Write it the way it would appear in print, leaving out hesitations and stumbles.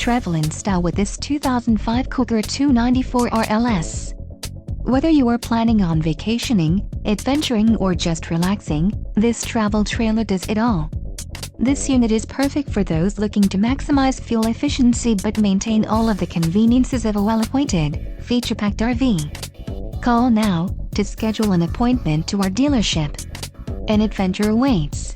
Travel in style with this 2005 Cougar 294RLS. Whether you are planning on vacationing, adventuring or just relaxing, this travel trailer does it all. This unit is perfect for those looking to maximize fuel efficiency but maintain all of the conveniences of a well-appointed, feature-packed RV. Call now to schedule an appointment to our dealership. An adventure awaits.